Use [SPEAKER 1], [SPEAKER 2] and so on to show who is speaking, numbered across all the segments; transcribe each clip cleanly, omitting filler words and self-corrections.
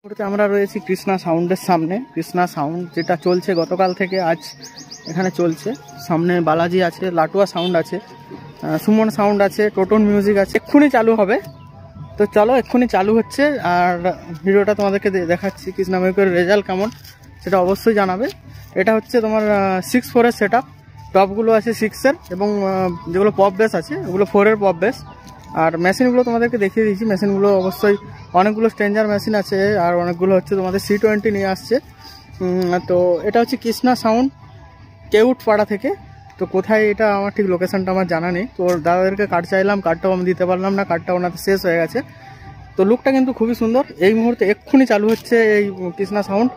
[SPEAKER 1] মুহূর্তে আমরা রয়েছি কৃষ্ণা সাউন্ডের সামনে। কৃষ্ণা সাউন্ড যেটা চলছে গতকাল থেকে আজ এখানে চলছে। সামনে বালাজি আছে, লাটুয়া সাউন্ড আছে, সুমন সাউন্ড আছে, টোটন মিউজিক আছে। এক্ষুনি চালু হবে, তো চলো এক্ষুনি চালু হচ্ছে। আর ভিডিওটা তোমাদেরকে দেখাচ্ছি কৃষ্ণা মিউজিকের রেজাল্ট কেমন সেটা অবশ্যই জানাবে। এটা হচ্ছে তোমার 6/4 সেট আপ, টপগুলো আছে 6-এর এবং যেগুলো পপ বেস আছে ওগুলো 4-এর পপ বেস। আর মেশিনগুলো তোমাদেরকে দেখিয়ে দিয়েছি। মেশিনগুলো অবশ্যই অনেকগুলো স্ট্রেঞ্জার মেশিন আছে আর অনেকগুলো হচ্ছে তোমাদের C20 নিয়ে আসছে। তো এটা হচ্ছে কৃষ্ণা সাউন্ড কেউটপাড়া থেকে। তো কোথায় এটা আমার ঠিক লোকেশনটা আমার জানা নেই। তো দাদাদেরকে কার্ড চাইলাম, কার্ডটাও আমি দিতে পারলাম না, কার্ডটা ওনাদের শেষ হয়ে গেছে। তো লুকটা কিন্তু খুবই সুন্দর। এই মুহূর্তে এক্ষুনি চালু হচ্ছে এই কৃষ্ণা সাউন্ড।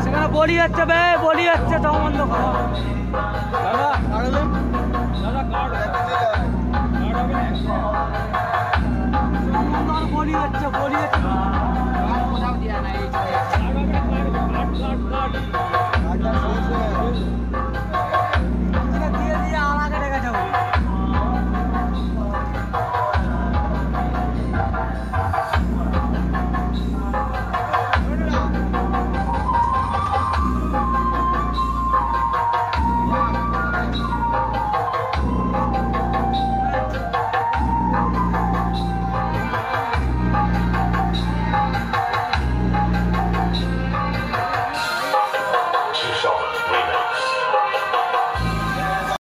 [SPEAKER 2] সেখানে বলি যাচ্ছে বে, বলি যাচ্ছে, তো বন্ধ করো। বলি যাচ্ছে, বলি যাচ্ছে।